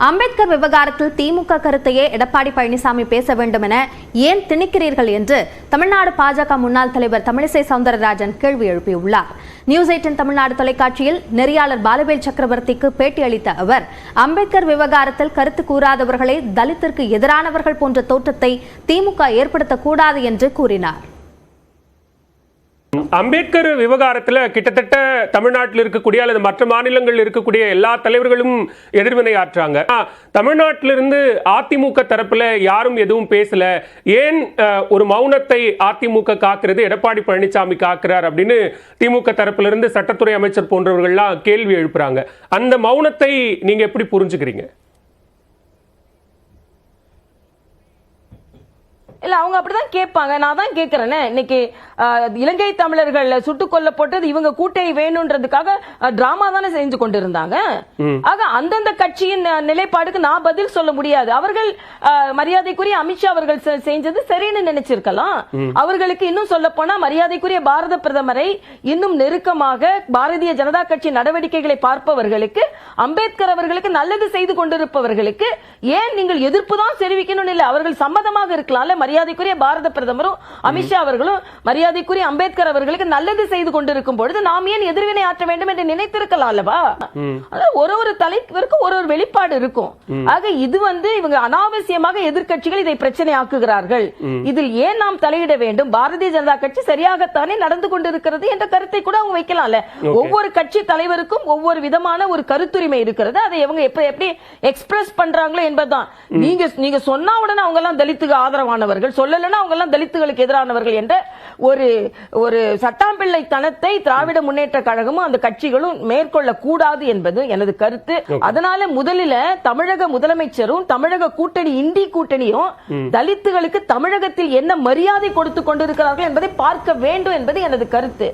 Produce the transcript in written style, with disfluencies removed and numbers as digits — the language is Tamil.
அம்பேத்கர் விவகாரத்தில் திமுக கருத்தையே எடப்பாடி பழனிசாமி பேச வேண்டும் என ஏன் திணிக்கிறீர்கள் என்று தமிழ்நாடு பாஜக முன்னாள் தலைவர் தமிழிசை சவுந்தரராஜன் கேள்வி எழுப்பியுள்ளார். நியூஸ் 18 தமிழ்நாடு தொலைக்காட்சியில் நெறியாளர் பாலுவேல் சக்கரவர்த்திக்கு பேட்டியளித்த அவர், அம்பேத்கர் விவகாரத்தில் கருத்து கூறாதவர்களை தலித்திற்கு எதிரானவர்கள் போன்ற தோற்றத்தை திமுக ஏற்படுத்தக்கூடாது என்று கூறினார். அம்பேத்கர் விவகாரத்தில் கிட்டத்தட்ட தமிழ்நாட்டில் இருக்கக்கூடிய அல்லது மற்ற மாநிலங்களில் இருக்கக்கூடிய எல்லா தலைவர்களும் எதிர்வினை ஆற்றாங்க. தமிழ்நாட்டிலிருந்து அதிமுக தரப்புல யாரும் எதுவும் பேசல, ஏன் ஒரு மௌனத்தை அதிமுக காக்கிறது, எடப்பாடி பழனிசாமி காக்கிறார் அப்படின்னு திமுக தரப்பிலிருந்து சட்டத்துறை அமைச்சர் போன்றவர்கள்லாம் கேள்வி எழுப்புறாங்க. அந்த மௌனத்தை நீங்க எப்படி புரிஞ்சுக்கிறீங்க? இல்ல, அவங்க அப்படிதான் கேட்பாங்க. நான் தான் கேட்கிறேன், இன்னைக்கு இலங்கை தமிழர்கள் சுட்டுக் கொல்லப்பட்டது இவங்க கூட்டணி வேணும்ன்றதுக்காக டிராமா தானே செஞ்சு கொண்டிருந்தாங்க. ஆக அந்தந்த கட்சியின் நிலைப்பாடுக்கு நான் பதில் சொல்ல முடியாது. அவர்கள் மரியாதைக்குரிய அமித்ஷா அவர்கள் செஞ்சது சரின்னு நினைச்சிருக்கலாம். அவர்களுக்கு இன்னும் சொல்ல போனா மரியாதைக்குரிய பாரத பிரதமரை இன்னும் நெருக்கமாக பாரதிய ஜனதா கட்சி நடவடிக்கைகளை பார்ப்பவர்களுக்கு, அம்பேத்கர் அவர்களுக்கு நல்லது செய்து கொண்டிருப்பவர்களுக்கு ஏன் நீங்கள் எதிர்ப்பு தான் தெரிவிக்கணும்? இல்லை, அவர்கள் சம்மதமாக இருக்கலாம். மரியாதைக்குரிய பாரத பிரதமரும் அமித்ஷா அவர்களும் மரியாதைக்குரிய அம்பேத்கர் அவர்களுக்கு நல்லது செய்து கொண்டிருக்கும் பொழுது நாம் ஏன் எதிர்வினை ஆற்ற வேண்டும் என்று நினைத்திருக்கலாம் அல்லவா? ஒரு தலைவருக்கு ஒரு வெளிப்பாடு இருக்கும். ஆக இது இவங்க அனாவசியமாக எதிர்கட்சிகள் இதை பிரச்சனை ஆக்குகிறார்கள். இதில் ஏன் நாம் தலையிட வேண்டும்? பாரதிய ஜனதா கட்சி சரியாகத்தானே நடந்து கொண்டிருக்கிறது என்ற கருத்தை கூட அவங்க வைக்கலாம்ல. ஒவ்வொரு கட்சி தலைவருக்கும் ஒவ்வொரு விதமான ஒரு கருத்துரிமை இருக்கிறது. அதை அவங்க எப்படி எக்ஸ்பிரஸ் பண்றாங்களோ என்பதுதான். நீங்க சொன்னா உடனே அவங்க எல்லாம் தலித்துக்கு ஆதரவானவர்கள், சொல்லலன்னா அவங்க எல்லாம் தலித்துகளுக்கு எதிரானவர்கள் என்ற ஒரு சட்டாம்பிள்ளை தனத்தை திராவிட முன்னேற்ற கழகமும் அந்த கட்சிகளும் மேற்கொள்ள கூடாது என்பது எனது கருத்து. அதனால முதலில் தமிழக முதலமைச்சரும் தமிழக கூட்டணி இந்தி கூட்டணியும் தலித்துகளுக்கு தமிழகத்தில் என்ன மரியாதை கொடுத்து கொண்டிருக்கிறார்கள் என்பதை பார்க்க வேண்டும் என்பது எனது கருத்து.